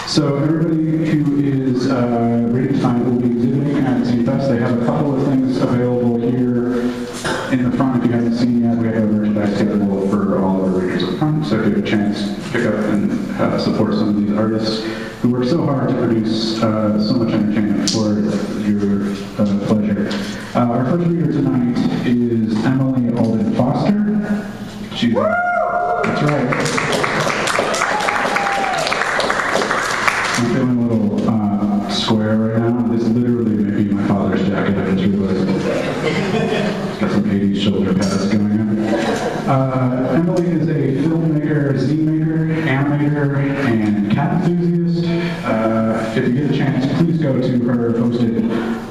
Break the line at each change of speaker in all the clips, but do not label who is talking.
So everybody who is reading tonight will be exhibiting at Zine Fest. They have a couple of things available here in the front. If you haven't seen yet, we have a merchandise table for all of our readers up front. So if you have a chance, pick up and support some of these artists who work so hard to produce so much entertainment for your pleasure. Our first reader tonight is Emily Alden Foster. That's right. I'm feeling a little square right now. This literally may be my father's jacket. I just realized. Got some 80s shoulder pads going on. Emily is a filmmaker, zine maker, animator, and cat enthusiast. If you get a chance, please go to her hosted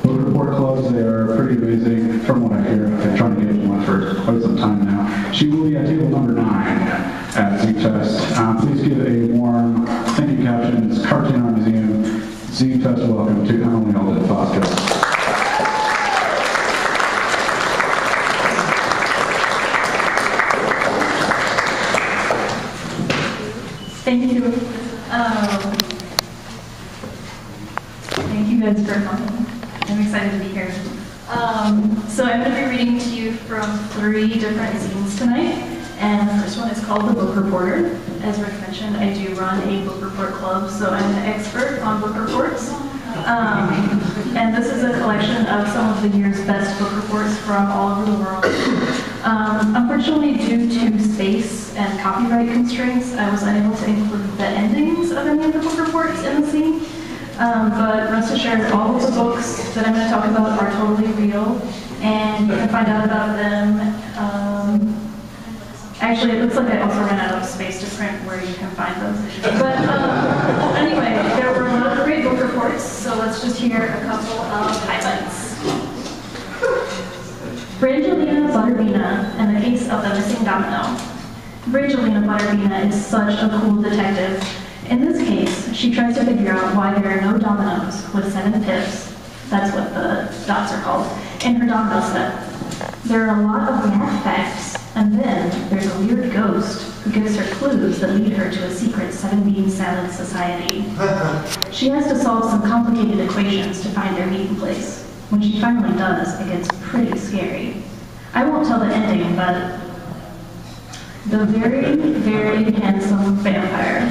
book report clubs. They are pretty amazing from what I hear. I've been trying to get one for quite some time now. She will be at table number 9 at Zine Fest. Please give a warm Thinking Captions Cartoon Art Museum Zine Fest welcome to Emily Alden Foster.
Thank you. Thank you guys for coming. I'm excited to be here. So I'm going to be reading to you from 3 different zines tonight. And the first one is called The Book Reporter. As Rick mentioned, I do run a book report club, so I'm an expert on book reports. And this is a collection of some of the year's best book reports from all over the world. Unfortunately, due to space and copyright constraints, I was unable to include the endings of any of the book reports in the zine. But rest assured, all of the books that I'm going to talk about are totally real, and you can find out about them. Actually, it looks like I also ran out of space to print where you can find them. But anyway, there were a lot of great book reports, so let's just hear a couple of highlights. Brangelina Butterbina and the Case of the Missing Domino. Brangelina Butterbina is such a cool detective. In this case, she tries to figure out why there are no dominoes with 7 pips, that's what the dots are called, in her domino set. There are a lot of math facts, and then there's a weird ghost who gives her clues that lead her to a secret 7-bean salad society. She has to solve some complicated equations to find their meeting place. When she finally does, it gets pretty scary. I won't tell the ending, but the very, very handsome vampire.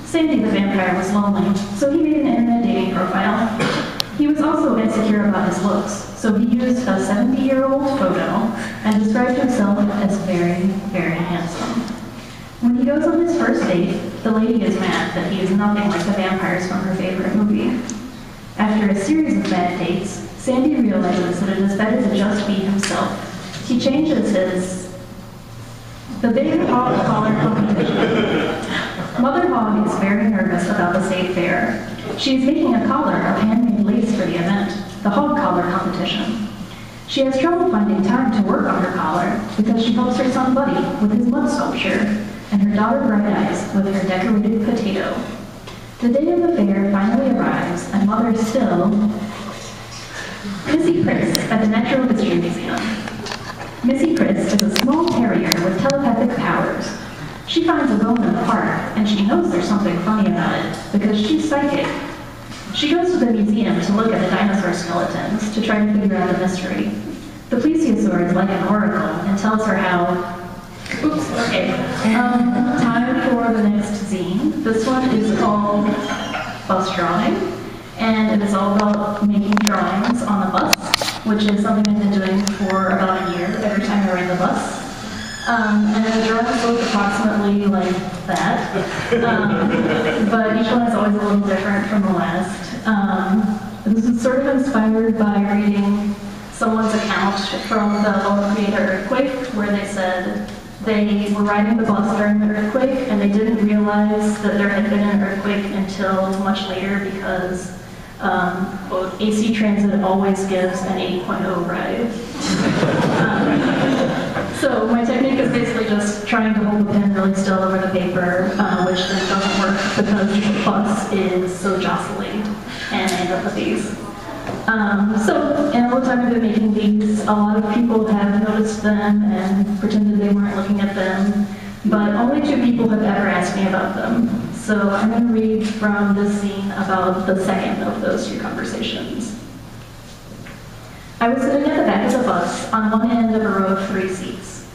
Sandy the vampire was lonely, so he made an internet dating profile. He was also insecure about his looks, so he used a 70-year-old photo and described himself as very, very handsome. When he goes on his first date, the lady is mad that he is nothing like the vampires from her favorite movie. After a series of bad dates, Sandy realizes that it is better to just be himself. He changes the big hog collar competition. Mother Hog is very nervous about the state fair. She is making a collar of handmade lace for the event, the hog collar competition. She has trouble finding time to work on her collar because she helps her son Buddy with his mud sculpture and her daughter Bright Eyes with her decorated potato. The day of the fair finally arrives, and Mother is still Missy Chris at the Natural History Museum. Missy Chris is a small terrier with telepathic powers. She finds a bone in the park, and she knows there's something funny about it, because she's psychic. She goes to the museum to look at the dinosaur skeletons to try to figure out the mystery. The plesiosaur is like an oracle and tells her how... Oops, okay. Time for the next zine. This one is called Bus Drawing, and it is all about making drawings on the bus, which is something I've been doing for about a year every time I ride the bus. And the drawings look approximately like that, but each one is always a little different from the last. This was sort of inspired by reading someone's account from the Lone Creator earthquake, where they said they were riding the bus during the earthquake, and they didn't realize that there had been an earthquake until much later because AC Transit always gives an 8.0 ride. So my technique is basically just trying to hold the pen really still over the paper, which then doesn't work because the bus is so jostling, and I end up with these. So in all the time I've been making these, a lot of people have noticed them and pretended they weren't looking at them. but only 2 people have ever asked me about them. So I'm going to read from this scene about the second of those 2 conversations. I was sitting at the back of the bus on one end of a row of 3 seats.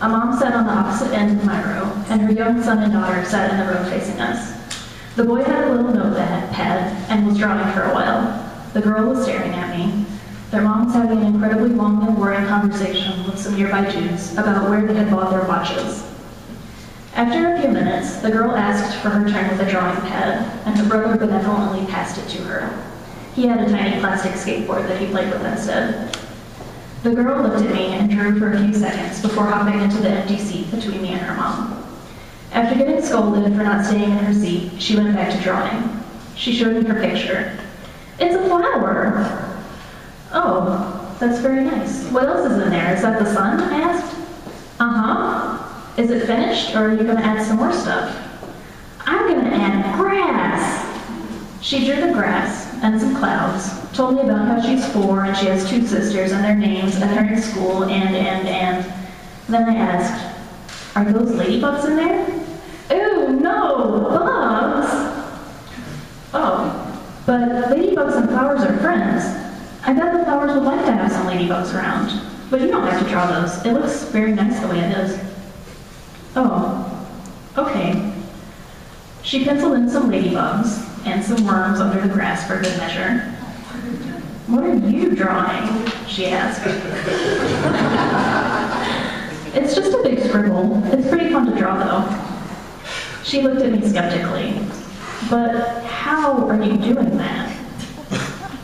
A mom sat on the opposite end of my row, and her young son and daughter sat in the row facing us. The boy had a little notepad and was drawing for a while. The girl was staring at me. Their mom was having an incredibly long and boring conversation with some nearby Jews about where they had bought their watches. After a few minutes, the girl asked for her turn with the drawing pad, and her brother benevolently passed it to her. He had a tiny plastic skateboard that he played with instead. The girl looked at me and drew for a few seconds before hopping into the empty seat between me and her mom. After getting scolded for not staying in her seat, she went back to drawing. She showed me her picture. It's a flower! Oh, that's very nice. What else is in there? Is that the sun? I asked. Uh-huh. Is it finished, or are you going to add some more stuff? I'm going to add grass! She drew the grass and some clouds, told me about how she's 4 and she has 2 sisters and their names and they're in school and. Then I asked, are those ladybugs in there? Ooh, no, bugs! Oh, but ladybugs and flowers are friends. I bet the flowers would like to have some ladybugs around. But you don't have to draw those. It looks very nice the way it is. Oh, okay. She penciled in some ladybugs and some worms under the grass for good measure. What are you drawing? She asked. It's just a big scribble. It's pretty fun to draw, though. She looked at me skeptically. But how are you doing that?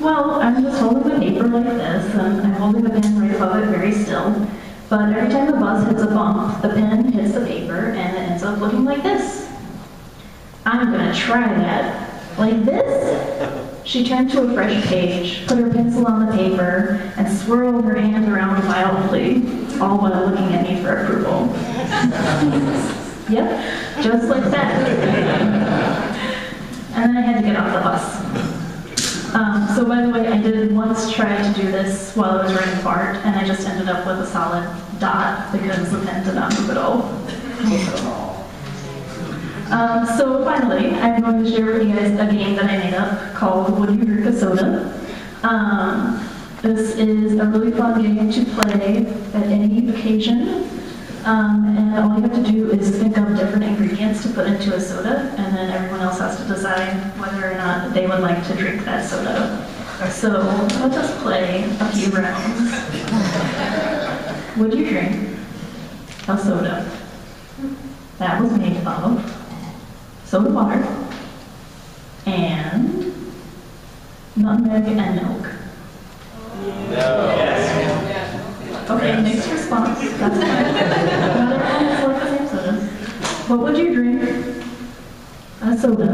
Well, I'm just holding the paper like this, and I'm holding the pen right above it very still. But every time the bus hits a bump, the pen hits the paper, and it ends up looking like this. I'm gonna try that. Like this? She turned to a fresh page, put her pencil on the paper, and swirled her hand around wildly, all while looking at me for approval. Yep, just like that. And then I had to get off the bus. So by the way, I did once try to do this while I was writing fart, and I just ended up with a solid dot because the pen did not move at all. So finally, I'm going to share with you guys a game that I made up called Would You Drink a Soda? This is a really fun game to play at any occasion. And all you have to do is think of different ingredients to put into a soda, and then everyone else has to decide whether or not they would like to drink that soda. So let us play a few rounds. Would you drink a soda that was made of soda water and nutmeg and milk?
No. Yes.
Okay, mixed response. That's fine. Not everyone is like the same soda. What would you drink? A soda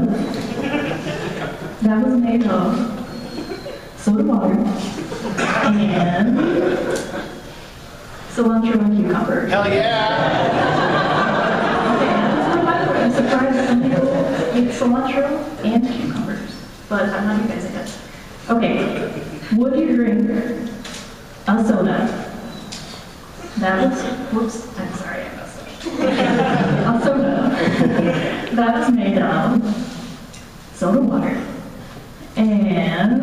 that was made of soda water and cilantro and cucumber.
Hell yeah!
Okay, I'm surprised some people eat cilantro and cucumbers, but I'm not you guys, I guess. Okay, would you drink a soda that was, whoops, I'm sorry, I messed up. A soda that was made of soda water and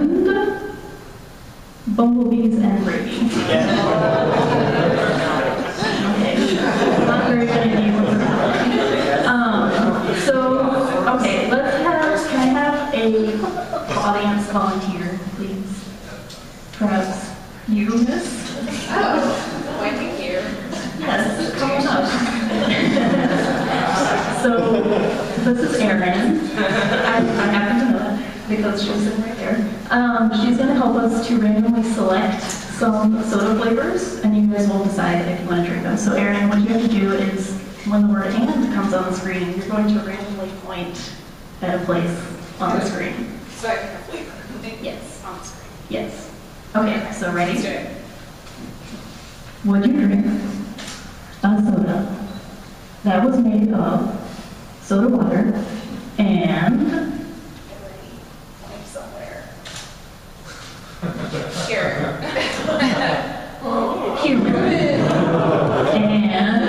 bumblebees and gravy. Okay, not very good idea. Okay, can I have a audience volunteer, please? Perhaps you, miss?
Pointing here.
Yes, come on up. So, this is Erin. I happen to know that because she's sitting right there. She's going to help us to randomly select some soda flavors, and you guys will decide if you want to drink them. So, Erin, what you have to do is, when the word "and" comes on the screen, you're going to randomly point at a place on the screen.
So I can have flavor. Yes, on the screen.
Yes. Okay, so ready?
Let's do it.
Would you drink a soda that was made of soda water and
Somewhere. Here.
cumin and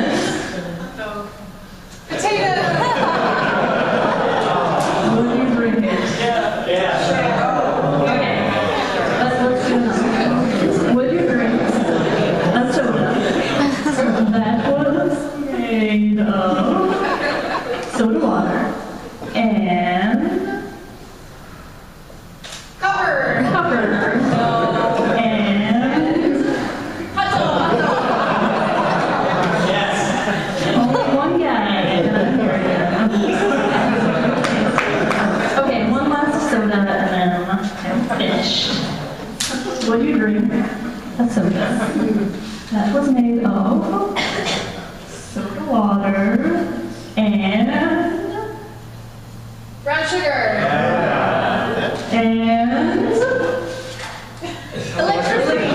soda water, and
Cover.
and
Hot dog.
only one guy. Okay, one last soda and then I'm finished. What do you drink? A soda. That was made of soda water and
Brown sugar.
and
Electricity.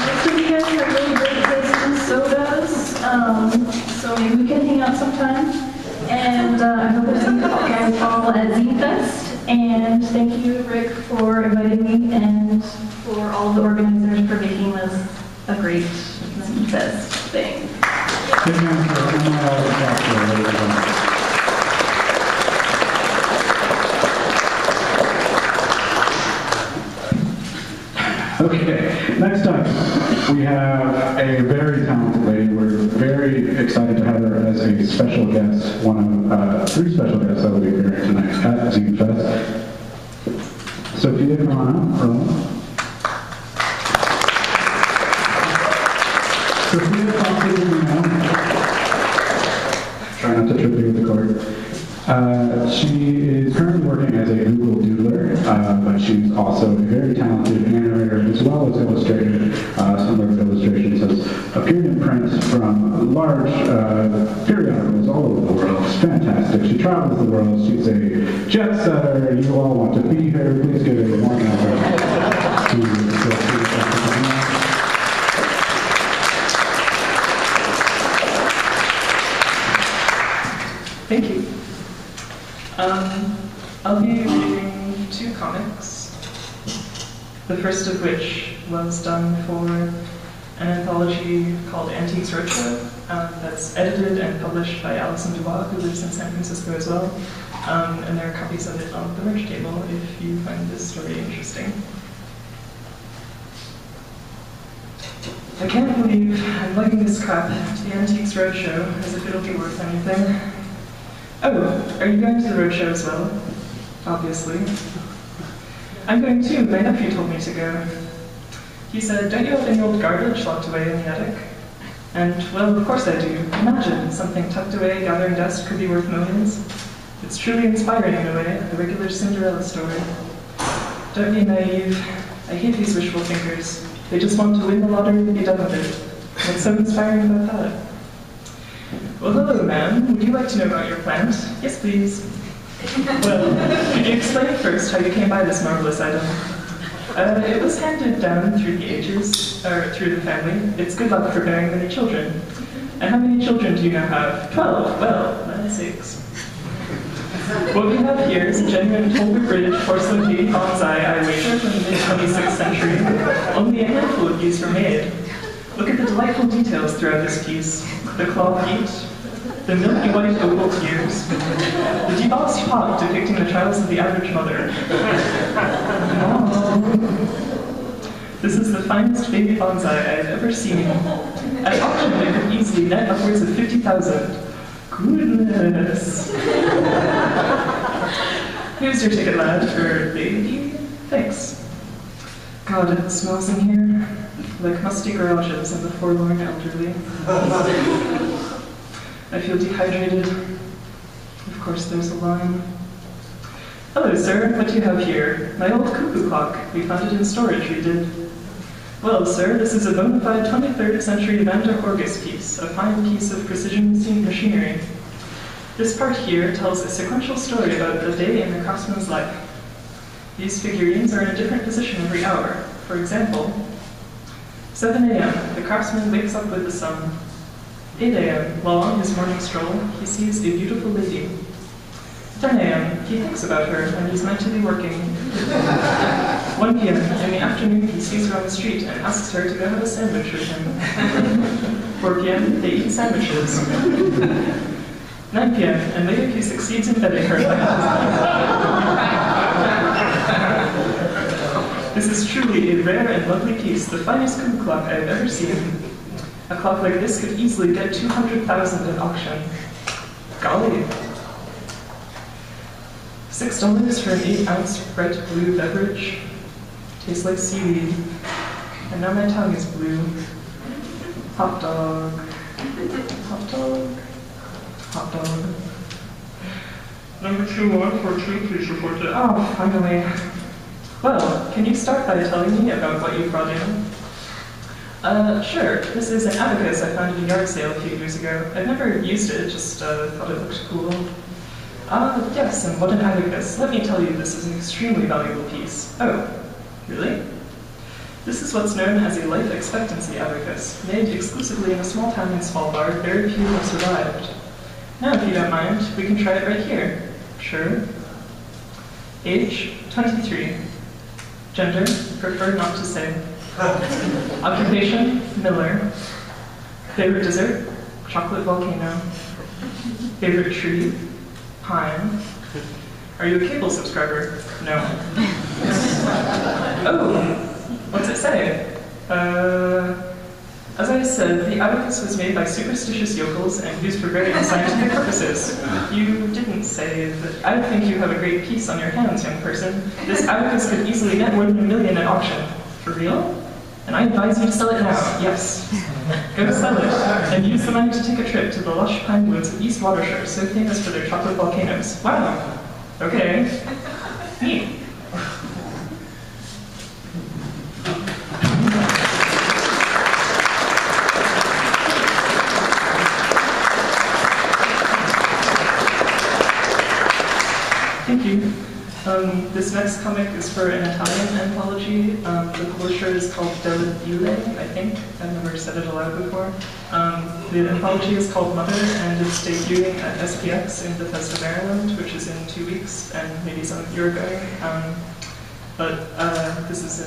most of you guys have really great tastes in sodas, so maybe we can hang out sometime. And I hope to see you guys all at Zine Fest. And thank you, Rick, for inviting me and for all the organizers for making this a great Zine Fest thing.
Good night, Emily Alden Foster, ladies and gentlemen. Okay, next up, we have a very talented lady. We're very excited to have her as a special guest, one of 3 special guests that will be appearing tonight at Zine Fest. Sophia, come on up. Sophia Foster-Dimino. Try not to trip you with the cord. She is currently working as a Google Doodler, but she's also a very talented animator as well as illustrator. Some of her illustrations has appeared in print from large periodicals all over the world. It's fantastic. She travels the world. She's a jet setter. You all want to be here. Please give a warm welcome to Sophia Foster-Dimino.
Thank you. I'll be reading 2 comics, the first of which was done for an anthology called Antiques Roadshow, that's edited and published by Alison Dubois, who lives in San Francisco as well, and there are copies of it on the merch table if you find this story interesting. I can't believe I'm liking this crap to the Antiques Roadshow, as if it'll be worth anything. Oh, are you going to the roadshow as well? Obviously. I'm going too. My nephew told me to go. He said, "Don't you have any old garbage locked away in the attic?" And, well, of course I do. Imagine, something tucked away, gathering dust could be worth millions. It's truly inspiring in a way, a regular Cinderella story. Don't be naive. I hate these wishful thinkers. They just want to win the lottery and be done with it. What's so inspiring about that? Well, hello, ma'am. Would you like to know about your plant? Yes, please. Well, could you explain first how you came by this marvelous item? It was handed down through the ages, or through the family. It's good luck for bearing many children. And how many children do you now have? 12. Well, that's 6. What we have here is a genuine Tolbert Bridge porcelain baby bonsai, I wager, from the mid-26th century. Only a handful of these were made. Look at the delightful details throughout this piece. The claw feet, the milky white oval tears, the debossed pot depicting the trials of the average mother. Oh. This is the finest baby bonsai I've ever seen. At auction, it could easily net upwards of 50,000. Goodness. Here's your ticket, lad, for baby. Thanks. God, it smells in here like musty garages and the forlorn elderly. I feel dehydrated. Of course, there's a line. Hello, sir. What do you have here? My old cuckoo clock. We found it in storage, we did. Well, sir, this is a bona fide 23rd century Van der Horgus piece, a fine piece of precision machinery. This part here tells a sequential story about the day in the craftsman's life. These figurines are in a different position every hour. For example, 7 a.m., the craftsman wakes up with the sun. 8 a.m., while on his morning stroll, he sees a beautiful lady. 10 a.m., he thinks about her and he's meant to be working. 1 p.m., in the afternoon, he sees her on the street and asks her to go have a sandwich with him. 4 p.m., they eat sandwiches. 9 p.m., and later he succeeds in bedding her. This is truly a rare and lovely piece, the finest cuckoo clock I have ever seen. A clock like this could easily get 200,000 at auction. Golly. $6 for an 8-ounce bright blue beverage. Tastes like seaweed. And now my tongue is blue. Hot dog. Hot dog. Hot dog. Number 2142, please report it. Oh, finally. Well, can you start by telling me about what you brought in? Sure. This is an abacus I found at a yard sale a few years ago. I've never used it, just thought it looked cool. Yes, and what an abacus. Let me tell you, this is an extremely valuable piece. Oh, really? This is what's known as a life expectancy abacus, made exclusively in a small town in Svalbard. Very few have survived. Now, if you don't mind, we can try it right here. Sure. Age, 23. Gender, prefer not to say. Occupation, miller. Favorite dessert, chocolate volcano. Favorite tree, pine. Are you a cable subscriber? No. Oh, what's it say? As I said, the abacus was made by superstitious yokels and used for very unscientific purposes. You didn't say that. I think you have a great piece on your hands, young person. This abacus could easily net more than $1 million at auction. For real? And I advise you to sell it now. Yes. Go sell it, and use the money to take a trip to the lush pine woods of East Watershire, so famous for their chocolate volcanoes. Wow. Okay. Neat. Thank you. This next comic is for an Italian anthology. The publisher is called Della Dile, I think. I've never said it aloud before. The anthology is called Mother, and it's debuting at SPX in Bethesda, Maryland, which is in 2 weeks, and maybe some of you are going. But this is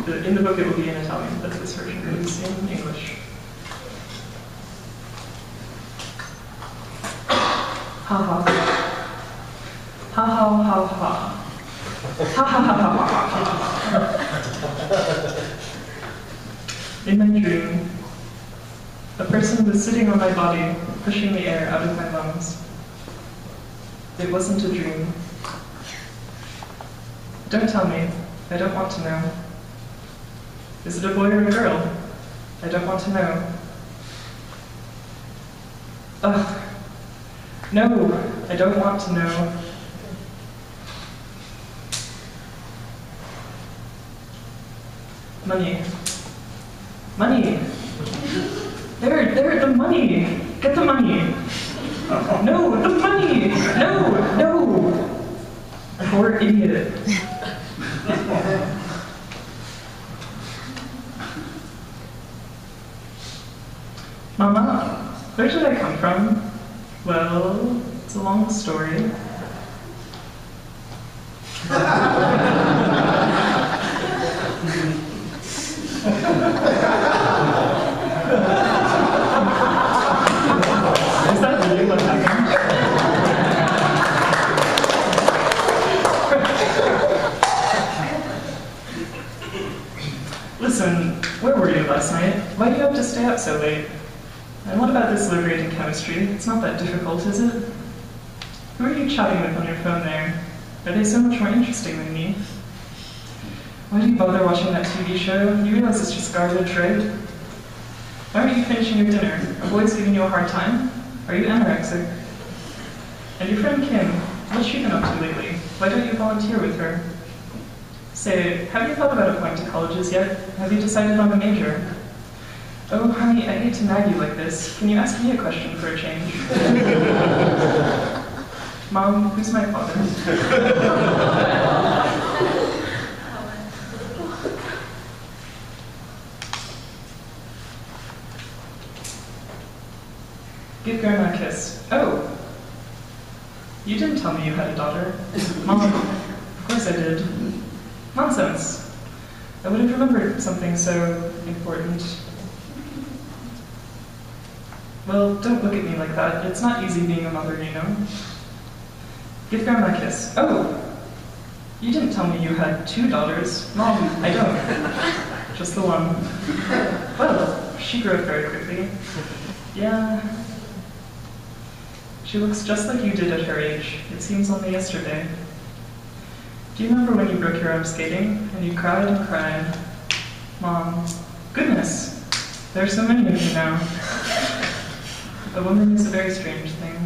in the book it will be in Italian, but this version is in English. Ha ha. Ha ha ha ha. Ha ha ha ha ha. In my dream, a person was sitting on my body, pushing the air out of my lungs. It wasn't a dream. Don't tell me. I don't want to know. Is it a boy or a girl? I don't want to know. Ugh. No, I don't want to know. Money. Money. There, the money. Get the money. No, the money. No. Poor idiot. Mama, where did I come from? Well, it's a long story. Is that really what happened? Listen, where were you last night? Why do you have to stay up so late? And what about this liberating chemistry? It's not that difficult, is it? Who are you chatting with on your phone there? Are they so much more interesting than me? Why do you bother watching that TV show? You realize it's just garbage, right? Why aren't you finishing your dinner? Are boys giving you a hard time? Are you anorexic? And your friend Kim, what's she been up to lately? Why don't you volunteer with her? Say, have you thought about applying to colleges yet? Have you decided on a major? Oh, honey, I hate to nag you like this. Can you ask me a question for a change? Mom, who's my father? Give Grandma a kiss. Oh! You didn't tell me you had a daughter. Mom, of course I did. Nonsense. I would have remembered something so important. Well, don't look at me like that. It's not easy being a mother, you know. Give Grandma a kiss. Oh! You didn't tell me you had 2 daughters. Mom, I don't. Just the one. Well, she grew up very quickly. Yeah. She looks just like you did at her age. It seems only yesterday. Do you remember when you broke your arm skating and you cried and cried? Mom, goodness, there are so many of you now. A woman is a very strange thing.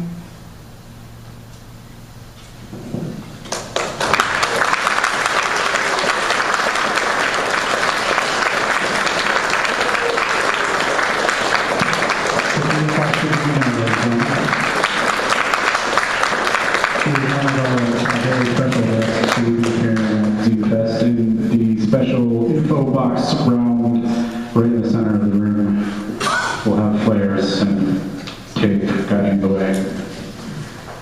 Very special guest to be here at Zine Fest in the special info box round right in the center of the room. We'll have flares and cake guiding the way.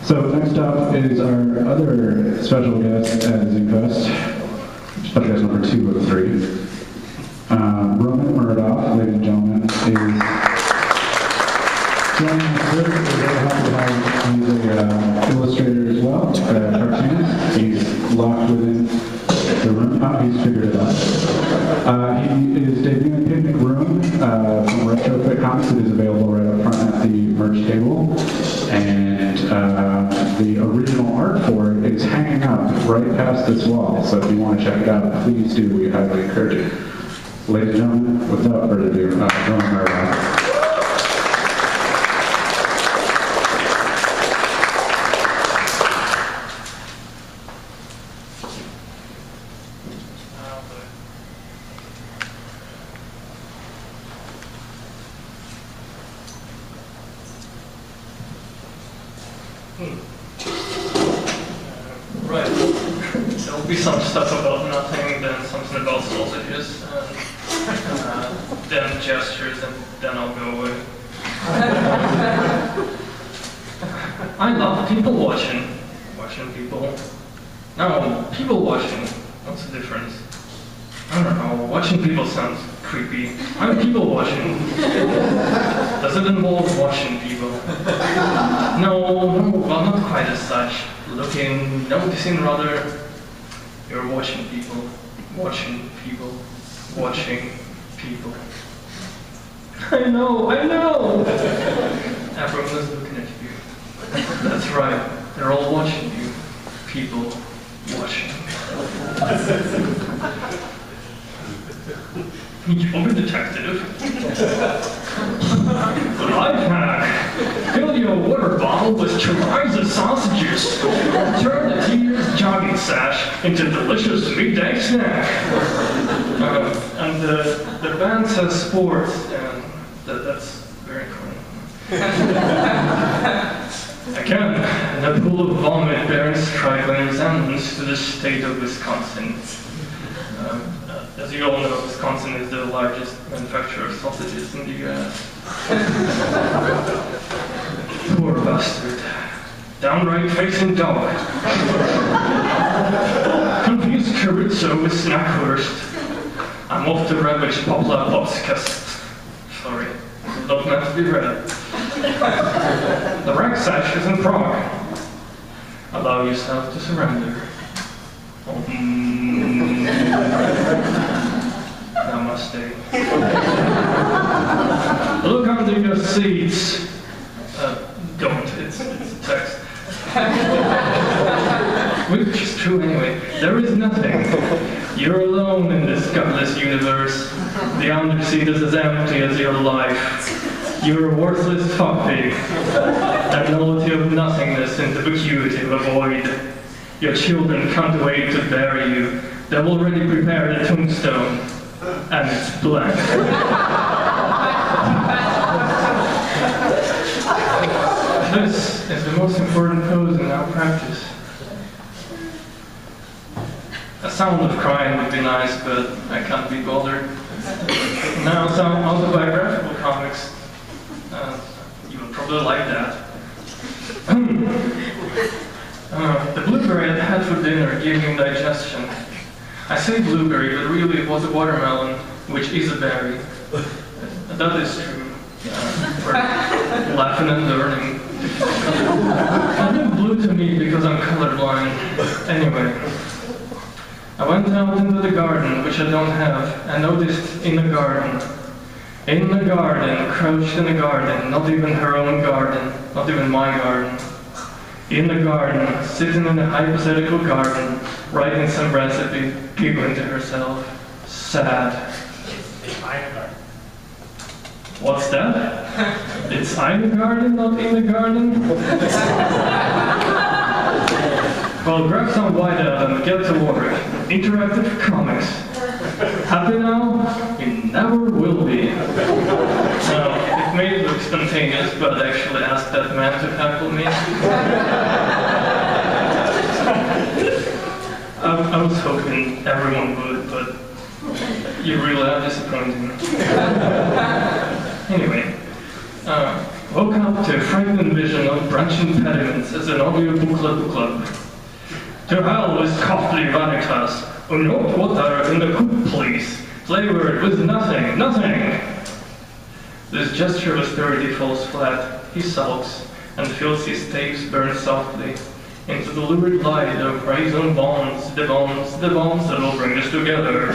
So next up is our other special guest at Zine Fest, special guest number 2 of 3. Roman Muradov, ladies and gentlemen, is joining us here. We're very happy to have he's an illustrator as well, a cartoonist. He's locked within the room. Oh, he's figured it out. He is debuting Picnic Room from Retrofit Comics. It is available right up front at the merch table. And the original art for it is hanging up right past this wall. So if you want to check it out, please do. We highly encourage it. Ladies and gentlemen, without further ado, Roman Muradov.
Right. There'll be some stuff about nothing, then something about sausages, and then gestures, and then I'll go away. I love people watching people. No, people watching. What's the difference? I don't know. Watching people sounds creepy. I'm people watching. Does it involve watching people? No, well, not quite as such. Looking, noticing rather. You're watching people. Watching people. Watching people. I know! Everyone is looking at you. That's right. They're all watching you. People watching. You're a detective. Life hack. Fill your water bottle with chorizo sausages. Turn the teacher's jogging sash into delicious midday snack. And the band says sports, and that's very cool. Again, the pool of vomit bears striking resemblance to the state of Wisconsin. As you all know, Wisconsin is the largest manufacturer of sausages in the U.S. Poor bastard. Downright facing dog. Confused chorizo with snackwurst. I'm off to ravage Poplar Popsicus. Sorry, not meant to be read. The rack sash is in Prague. Allow yourself to surrender. Namaste. Look under your seats. Don't. It's text. Which is true anyway. There is nothing. You're alone in this godless universe. The underseat is as empty as your life. You're a worthless topic. That nullity of nothingness in the vacuity of a void. Your children can't wait to bury you. They've already prepared a tombstone, and it's blank. This is the most important pose in our practice. A sound of crying would be nice, but I can't be bothered. Now some autobiographical comics. You will probably like that. The blueberry I had for dinner gave me indigestion. I say blueberry, but really it was a watermelon, which is a berry. That is true. For laughing and learning. It looked blue to me because I'm colorblind. Anyway, I went out into the garden, which I don't have, and noticed in the garden, crouched in the garden, not even her own garden, not even my garden. In the garden, sitting in a hypothetical garden, writing some recipe, giggling to herself. Sad. What's that? It's in the garden, not in the garden? Well, grab some white out and get to work. Interactive comics. Happy now? You never will be. It may look spontaneous, but I actually asked that man to tackle me. I was hoping everyone would, but you really are disappointing. Anyway, woke up to a frightened vision of branching pediments as an audio booklet club. To hell with costly vanitas, not water in the coop, please. Flavored with nothing, nothing. This gesture of austerity falls flat. He sulks and feels his tapes burn softly into the lurid light of raisin bombs, the bombs that will bring us together.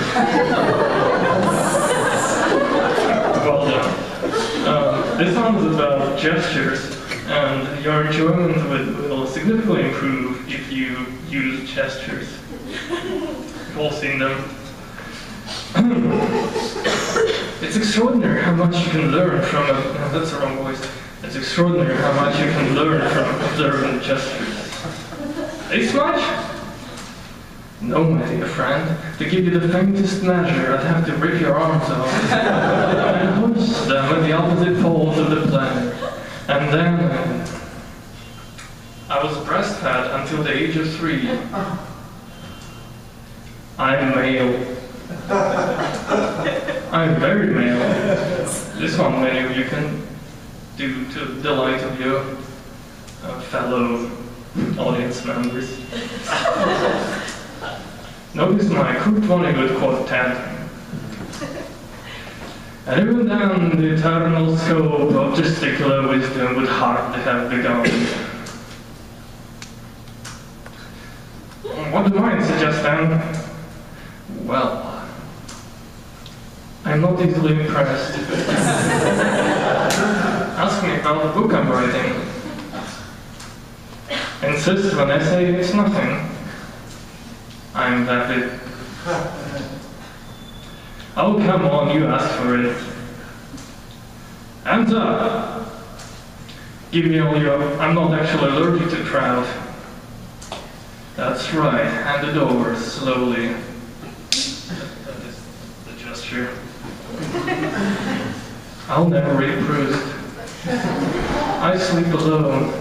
Well done. This song is about gestures, and your enjoyment will significantly improve if you use gestures. We've all seen them. It's extraordinary how much you can learn from that's the wrong voice. It's extraordinary how much you can learn from observing gestures. This much? No, my dear friend. To give you the faintest measure, I'd have to rip your arms off and hoist them at the opposite poles of the planet. And then I was breastfed until the age of 3. I'm male. I'm very male. This one many of you can do to the delight of your fellow audience members. Notice my Kurt Vonnegut quartet. And even then, the eternal scope of testicular wisdom would hardly have begun. What do mine suggest then? Well, I'm not easily impressed. Ask me about the book I'm writing. Insist on an essay, it's nothing. I'm vapid. Oh, come on, you asked for it. Hands up! Give me all your... I'm not actually allergic to trout. That's right, hand it over, slowly. That is the gesture. I'll never read Proust. I sleep alone.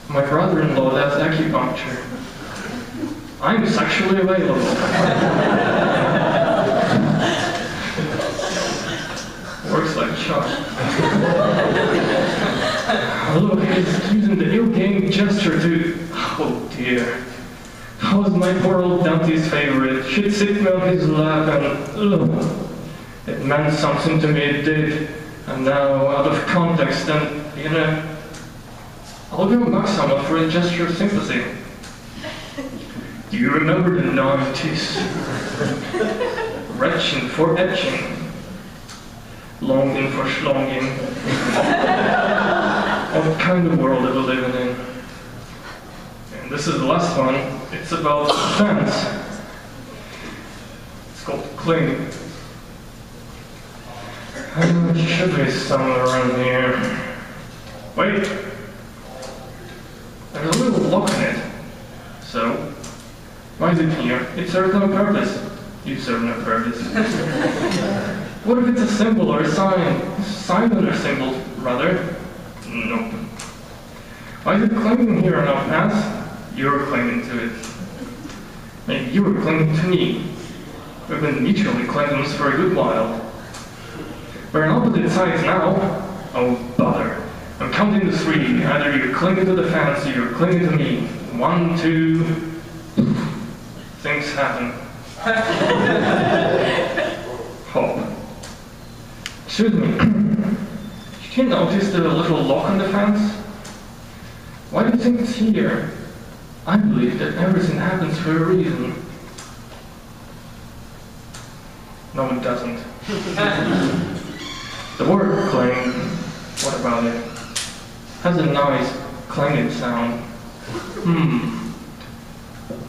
My brother-in-law has acupuncture. I'm sexually available. Works like a charm. Look, he's using the ill-gained gesture to... Oh dear. That was my poor old Dante's favorite. She'd sit me on his lap and... It meant something to me, it did. And now, out of context, and, you know... I'll go back somewhat for a gesture of sympathy. Do you remember the 90s? Retching for etching. Longing for schlonging. What kind of world are we living in? And this is the last one. It's about fence. It's called Cling. It should be somewhere around here. Wait! There's a little lock in it. So, why is it here? It serves no purpose. You serve no purpose. What if it's a symbol or a sign? Sign or a symbol, rather? Nope. Why is it clinging here on our path? You're clinging to it. Maybe you were clinging to me. We've been mutually clinging for a good while. We're on opposite sides now. Oh, bother. I'm counting to 3. Either you're clinging to the fence or you're clinging to me. 1, 2... Things happen. Hop. Excuse me. Did you notice the little lock on the fence? Why do you think it's here? I believe that everything happens for a reason. No, it doesn't. The word clang, what about it? Has a nice clanging sound.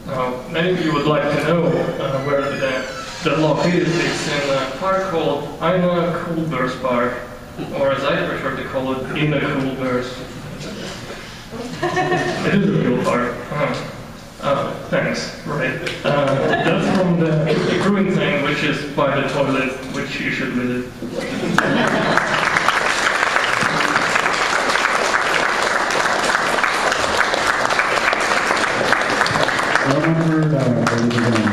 Now, maybe you would like to know where the lock is. It's in a park called Ina Coolber's Park, or as I prefer to call it, Ina Coolber's. It is a real park. Thanks. Right. That's from the brewing thing, which is by the toilet, which you should visit.
Well done, ladies and gentlemen.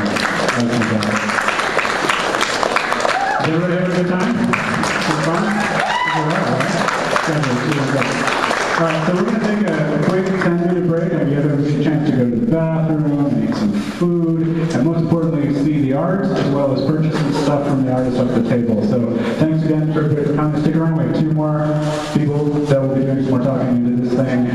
Did everybody have a good time? Was fun? All right, so we're going to take a quick 10-minute break and give everybody a chance to go to the bathroom, make some food, and most importantly, see the art, as well as purchase some stuff from the artists up the table. So thanks again for everybody for coming. Stick around. We have 2 more people that will be doing some more talking into this thing.